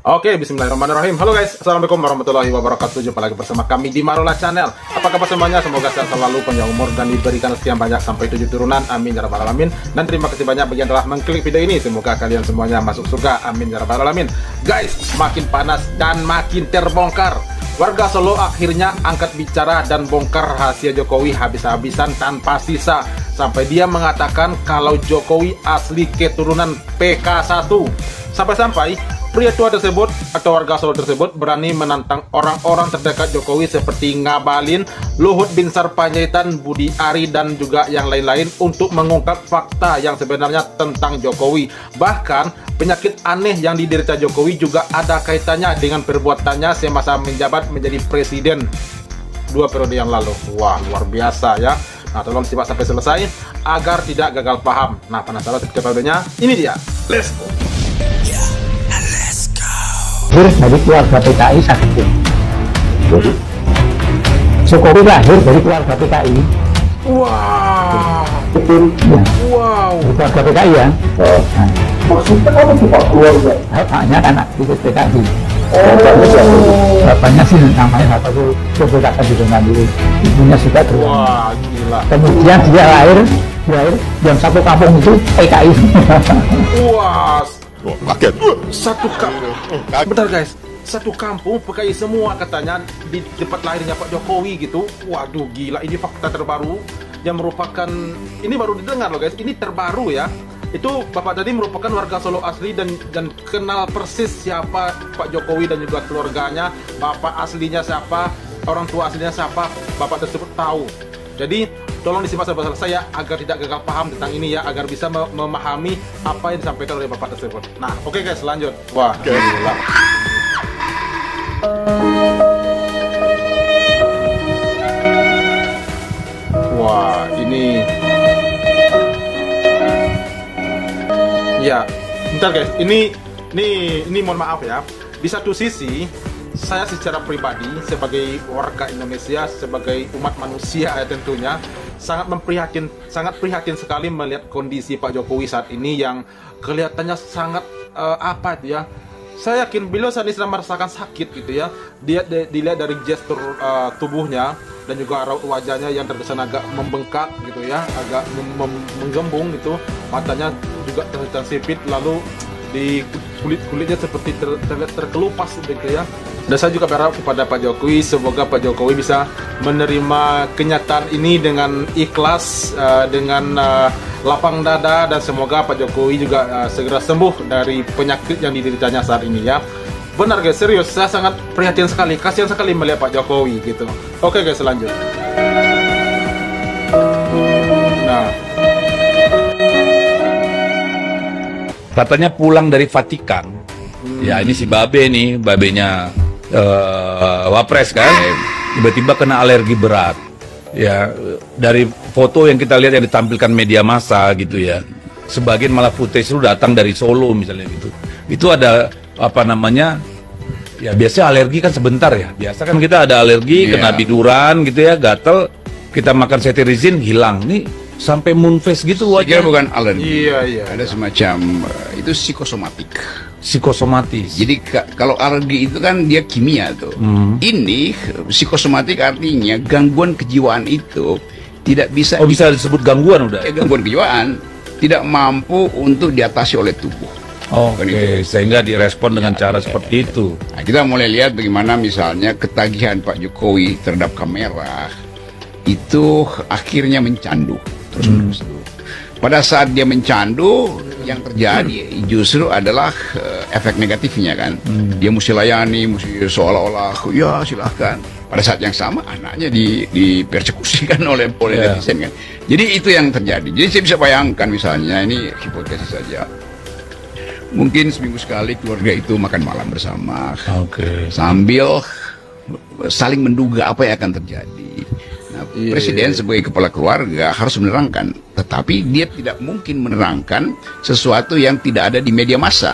Oke, bismillahirrahmanirrahim. Halo guys, assalamualaikum warahmatullahi wabarakatuh. Jumpa lagi bersama kami di Marola Channel. Apa kabar semuanya? Semoga sehat selalu, panjang umur, dan diberikan sekian banyak sampai 7 turunan. Amin ya rabbal alamin. Dan terima kasih banyak bagi yang telah mengklik video ini. Semoga kalian semuanya masuk surga. Amin ya rabbal alamin. Guys, makin panas dan makin terbongkar. Warga Solo akhirnya angkat bicara dan bongkar rahasia Jokowi habis-habisan tanpa sisa. Sampai dia mengatakan kalau Jokowi asli keturunan PK1. Sampai-sampai pria tua tersebut atau warga Solo tersebut berani menantang orang-orang terdekat Jokowi seperti Ngabalin, Luhut Binsar Panjaitan, Budi Ari, dan juga yang lain-lain untuk mengungkap fakta yang sebenarnya tentang Jokowi. Bahkan penyakit aneh yang diderita Jokowi juga ada kaitannya dengan perbuatannya semasa menjabat menjadi presiden 2 periode yang lalu. Wah, luar biasa ya. Nah, tolong simak sampai selesai agar tidak gagal paham. Nah, penasaran seperti apa? Ini dia. Let's go. Lahir dari keluarga PKI sakit. Jokowi lahir dari keluarga PKI. Wow. Betul. Ya. Wow. Keluarga PKI ya. Nah. Maksudnya apa sih Pak keluarga? Bapaknya kan aktivis PKI. Bapaknya siapa? Bapaknya sih namanya apa tuh? Coba di dengan dulu. Ibunya juga terus. Wah, gila. Kemudian dia lahir yang satu kampung itu PKI. Wah. Kaget. Satu kampung. Bentar guys. Satu kampung PKI semua katanya di tempat lahirnya Pak Jokowi gitu. Waduh, gila, ini fakta terbaru yang merupakan, ini baru didengar loh guys. Ini terbaru ya. Itu Bapak tadi merupakan warga Solo asli dan kenal persis siapa Pak Jokowi dan juga keluarganya. Bapak aslinya siapa, orang tua aslinya siapa, Bapak tersebut tahu. Jadi tolong disimak sampai selesai ya, agar tidak gagal paham tentang ini ya, agar bisa memahami apa yang disampaikan oleh Bapak tersebut. Nah, oke guys, lanjut. Wah, gila. Wah, ini ya, bentar guys. Ini mohon maaf ya. Di satu sisi, saya secara pribadi sebagai warga Indonesia, sebagai umat manusia ya tentunya sangat prihatin sekali melihat kondisi Pak Jokowi saat ini yang kelihatannya sangat apa itu ya. Saya yakin beliau saat ini sedang merasakan sakit gitu ya. Dia dilihat dari gestur tubuhnya dan juga raut wajahnya yang terkesan agak membengkak gitu ya, agak menggembung gitu. Matanya juga terlihat sipit, lalu di kulitnya seperti terkelupas gitu ya. Dan saya juga berharap kepada Pak Jokowi, semoga Pak Jokowi bisa menerima kenyataan ini dengan ikhlas, dengan lapang dada, dan semoga Pak Jokowi juga segera sembuh dari penyakit yang dideritanya saat ini ya. Benar guys, serius, saya sangat prihatin sekali, kasihan sekali melihat Pak Jokowi gitu. Oke guys, lanjut. Nah, katanya pulang dari Vatikan. Ya, ini si Babe nih, babenya Wapres kan, tiba-tiba kena alergi berat. Ya, dari foto yang kita lihat yang ditampilkan media massa gitu ya, sebagian malah footage itu datang dari Solo misalnya gitu. Itu ada apa namanya? Ya biasa alergi kan sebentar ya. Biasa kan kita ada alergi, kena biduran gitu ya, gatel, kita makan cetirizine hilang. Nih sampai moon face gitu wajah. Bukan alergi. Iya. Ada semacam itu psikosomatik. Psikosomatis. Jadi kalau alergi itu kan dia kimia tuh. Ini psikosomatik artinya gangguan kejiwaan itu tidak bisa. Oh, bisa disebut gangguan udah. Gangguan kejiwaan tidak mampu untuk diatasi oleh tubuh. Oke, sehingga direspon dengan cara seperti itu. Nah, kita mulai lihat bagaimana misalnya ketagihan Pak Jokowi terhadap kamera itu akhirnya mencandu terus. Pada saat dia mencandu, yang terjadi justru adalah efek negatifnya kan. Dia mesti layani, mesti seolah-olah ya silahkan. Pada saat yang sama anaknya dipersekusikan oleh netizen kan. Jadi itu yang terjadi. Jadi saya bisa bayangkan misalnya, ini hipotesis saja. Mungkin seminggu sekali keluarga itu makan malam bersama, sambil saling menduga apa yang akan terjadi. Presiden sebagai kepala keluarga harus menerangkan, tetapi dia tidak mungkin menerangkan sesuatu yang tidak ada di media massa.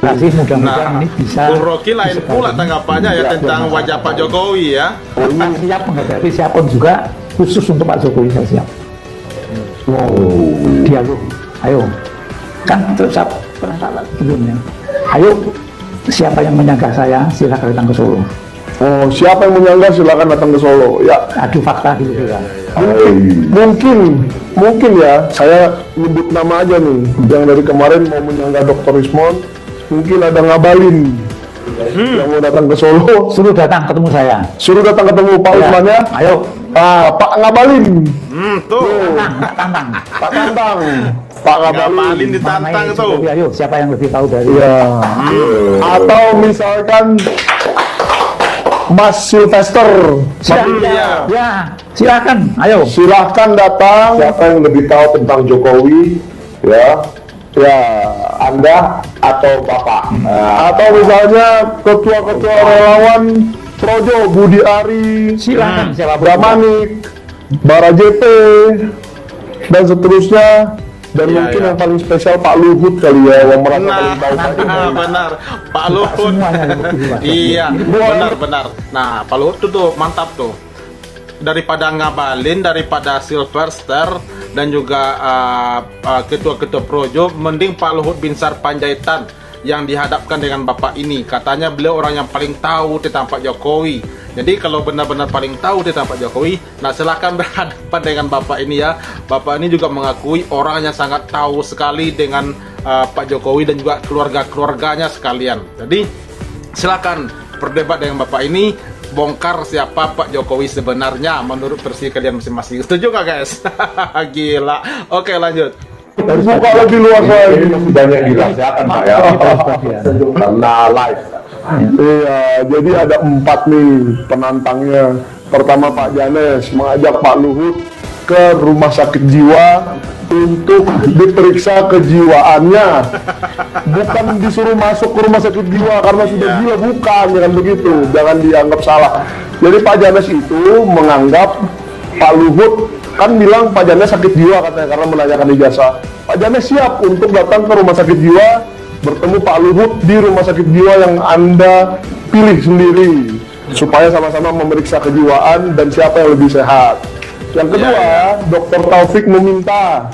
Tapi mudah-mudahan ini bisa. Bung Rocky lain pula tanggapannya ya tentang wajah Pak Jokowi ya. Saya siap menghadapi siapapun juga, khusus untuk Pak Jokowi saya siap. Dialog, ayo. Kan terus pernah tak sebelumnya. Ayo, siapa yang menyangka saya, silakan datang ke Solo. Oh, siapa yang menyangka silakan datang ke Solo. Ya, Adu fakta dulu juga. mungkin ya. Saya nyebut nama aja nih. Yang dari kemarin mau menyangka Dr. Rismond, mungkin ada Ngabalin yang mau datang ke Solo. Suruh datang ketemu saya. Suruh datang ketemu Pak Ya, Usman ya. ayo. Pak Ngabalin. Tuh. Tantang. Pak Tantang. Pak Ngabalin. Ngabalin ditantang Namanya tuh. Jokowi, ayo, siapa yang lebih tahu dari Ya. Atau misalkan Mas Sylvester. Iya. Ya, silakan, ayo. Silahkan datang. Siapa yang lebih tahu tentang Jokowi, ya, ya Anda atau Bapak. Atau misalnya ketua-ketua relawan Projo, Budi Ari, Silakan siapapun. Bramanik, Bara JP, dan seterusnya. Dan Iya, mungkin iya. yang paling spesial Pak Luhut kali ya, yang merasa paling tahu. Benar, Pak Luhut. Semuanya lebih Iya, benar. Nah, Pak Luhut tuh mantap tuh. Daripada Ngabalin, daripada Sylvester dan juga ketua-ketua Projo, mending Pak Luhut Binsar Panjaitan yang dihadapkan dengan Bapak ini. Katanya beliau orang yang paling tahu tentang Pak Jokowi. Jadi kalau benar-benar paling tahu tentang Pak Jokowi, nah silakan berhadapan dengan Bapak ini ya. Bapak ini juga mengakui orang yang sangat tahu sekali dengan Pak Jokowi dan juga keluarga-keluarganya sekalian. Jadi silakan berdebat dengan Bapak ini, bongkar siapa Pak Jokowi sebenarnya menurut versi kalian masing-masing. Setuju nggak guys? Gila. Oke, lanjut. Buka lebih luas lagi. Banyak dirahasiakan Pak ya, karena live. Iya, jadi ada 4 nih penantangnya. Pertama Pak Janes mengajak Pak Luhut ke rumah sakit jiwa untuk diperiksa kejiwaannya. Bukan disuruh masuk ke rumah sakit jiwa karena sudah gila, bukan, jangan begitu. Jangan dianggap salah. Jadi Pak Janes itu menganggap Pak Luhut kan bilang Pak Janes sakit jiwa katanya karena menanyakan ijazah. Pak Janes siap untuk datang ke rumah sakit jiwa, bertemu Pak Luhut di rumah sakit jiwa yang Anda pilih sendiri supaya sama-sama memeriksa kejiwaan dan siapa yang lebih sehat. Yang kedua, Dr. Taufik meminta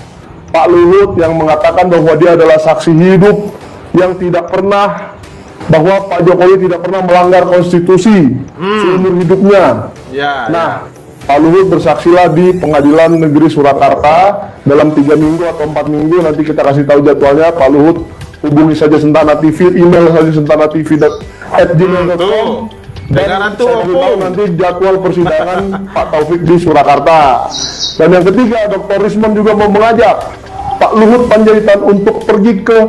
Pak Luhut yang mengatakan bahwa dia adalah saksi hidup yang tidak pernah, bahwa Pak Jokowi tidak pernah melanggar konstitusi seumur hidupnya. Ya, Nah, Pak Luhut bersaksilah di Pengadilan Negeri Surakarta dalam 3 minggu atau 4 minggu, nanti kita kasih tahu jadwalnya. Pak Luhut hubungi saja Sentana TV, email saja sentanatv@gmail.com. dengaran tuh saya beritahu nanti jadwal persidangan Pak Taufik di Surakarta. Dan yang ketiga, Dr. Rismond juga mau mengajak Pak Luhut Panjaitan untuk pergi ke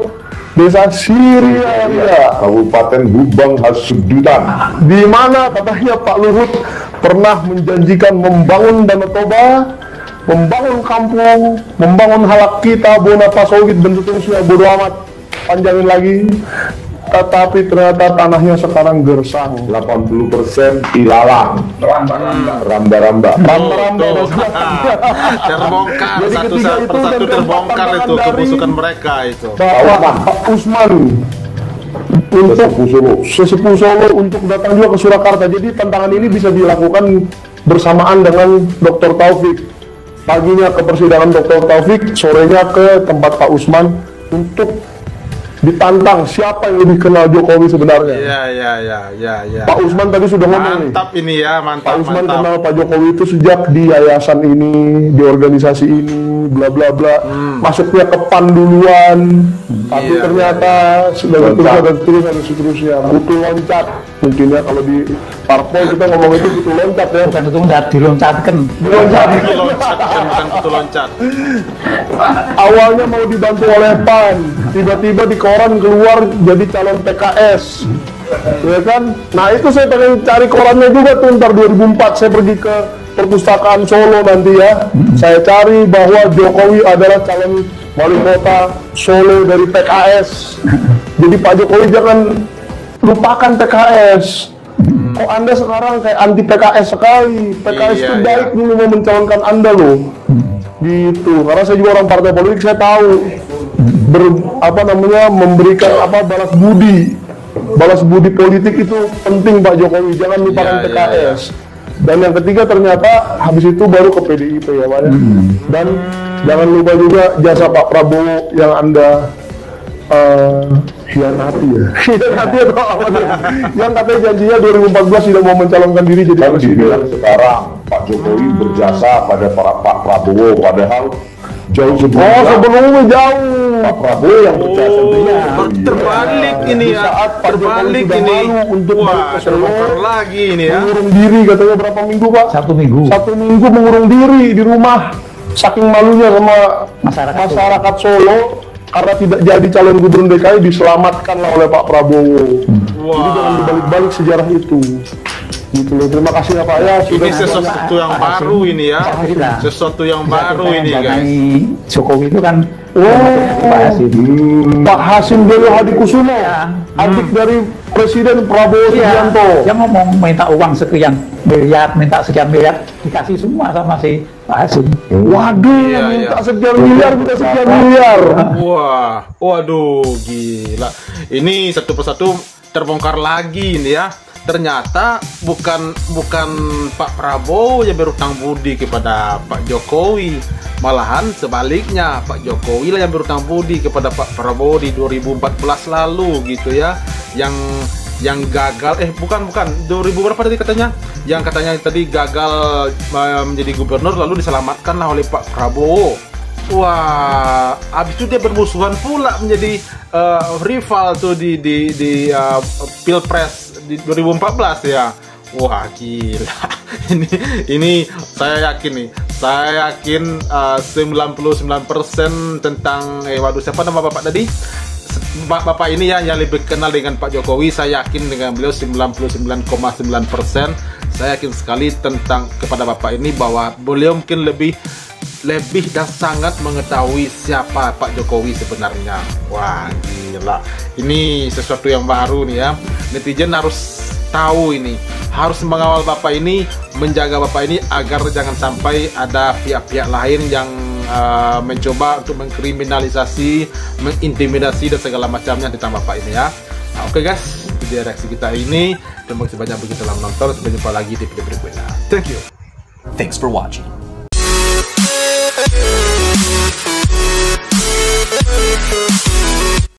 desa Syria, Kabupaten Gubeng Hasudutan. di mana katanya Pak Luhut pernah menjanjikan membangun Danau Toba, membangun kampung, membangun Halak Kita, Bona Pasogit, dan seterusnya. Bodo amat, panjangin lagi. Tetapi ternyata tanahnya sekarang gersang. 80% ilalang. Ramba-ramba. Ramba-ramba. terbongkar Jadi satu ketiga itu persatu, dan terbongkar keempat itu dari- kebusukan mereka itu. Bahwa Pak Usman untuk sesepuh Solo untuk datang juga ke Surakarta. Jadi tantangan ini bisa dilakukan bersamaan dengan Dr. Taufik. Paginya ke persidangan Dr. Taufik, sorenya ke tempat Pak Usman untuk ditantang siapa yang lebih kenal Jokowi sebenarnya. Ya. Pak Usman tadi sudah ngomong nih. Mantap ini ya, Pak mantap, Usman mantap. kenal Pak Jokowi itu sejak di yayasan ini, di organisasi ini, bla bla bla. Masuknya ke PAN duluan, tapi Iya, ternyata sudah seterusnya. Butuh loncat. Mungkin ya kalau di parpol kita ngomong itu butuh loncat ya. Bukan itu nggak diloncatkan. Loncat. Itu loncat, bukan itu loncat. Awalnya mau dibantu oleh PAN, tiba-tiba di koran keluar jadi calon PKS. Ya kan? Nah itu saya pengen cari korannya juga tuh, ntar 2004 saya pergi ke perpustakaan Solo nanti ya. Saya cari bahwa Jokowi adalah calon wali kota Solo dari PKS. Jadi Pak Jokowi jangan lupakan PKS. Kok Anda sekarang kayak anti PKS sekali? PKS Iya, itu iya. baik dulu mau mencalonkan Anda loh. Gitu. Karena saya juga orang partai politik, saya tahu memberikan balas budi. Balas budi politik itu penting Pak Jokowi, jangan lupakan Iya, PKS. Dan yang ketiga ternyata habis itu baru ke PDIP ya Pak ya. Dan jangan lupa juga jasa Pak Prabowo yang Anda hianati ya. Hianati atau apa nih? Yang katanya janjinya 2014 tidak mau mencalonkan diri jadi Kan presiden. dibilang sekarang Pak Jokowi berjasa pada Pak Prabowo, padahal jauh Sebelumnya jauh. Pak Prabowo yang berjasa Terbalik ini Di ya. saat Pak Jokowi Terbalik sudah ini. malu untuk balik Wah, ke Solo, terbongkar lagi ini ya. mengurung diri katanya berapa minggu Pak? 1 minggu. 1 minggu mengurung diri di rumah, saking malunya sama masyarakat Solo karena tidak jadi calon gubernur DKI, diselamatkanlah oleh Pak Prabowo. Jadi jangan dibalik-balik sejarah itu. Gitu loh. Terima kasih ya Pak ya. Ini sesuatu yang baru ini ya. Sesuatu yang baru ini guys. Jokowi itu kan Pak Hasim Delo Hadikusumo, adik dari Presiden Prabowo Subianto. Dia ngomong minta uang sekian miliar, minta sekian miliar, dikasih semua sama si Pak Hasim. Waduh, Iya, minta iya. sekian miliar, minta sekian miliar. Wah, waduh, gila. Ini satu persatu terbongkar lagi ini ya. Ternyata bukan Pak Prabowo yang berutang budi kepada Pak Jokowi, malahan sebaliknya Pak Jokowi lah yang berutang budi kepada Pak Prabowo di 2014 lalu gitu ya. Yang gagal, bukan 2000 berapa tadi katanya? Yang katanya tadi gagal menjadi gubernur lalu diselamatkanlah oleh Pak Prabowo. Wah, abis itu dia bermusuhan pula menjadi rival tuh di Pilpres di 2014 ya. Wah, gila. Ini saya yakin nih. Saya yakin 99% tentang waduh, siapa nama Bapak tadi? Bapak ini ya yang lebih kenal dengan Pak Jokowi. Saya yakin dengan beliau 99,9%. Saya yakin sekali tentang kepada Bapak ini bahwa beliau mungkin lebih dan sangat mengetahui siapa Pak Jokowi sebenarnya. Wah, gila. Ini sesuatu yang baru nih ya. Netizen harus tahu ini, harus mengawal Bapak ini, menjaga Bapak ini agar jangan sampai ada pihak-pihak lain yang mencoba untuk mengkriminalisasi, mengintimidasi dan segala macamnya tentang Bapak ini ya. Nah, oke guys, itu dia reaksi kita ini. Terima kasih banyak bagi telah menonton. Sampai jumpa lagi di video berikutnya. Thank you. Thanks for watching.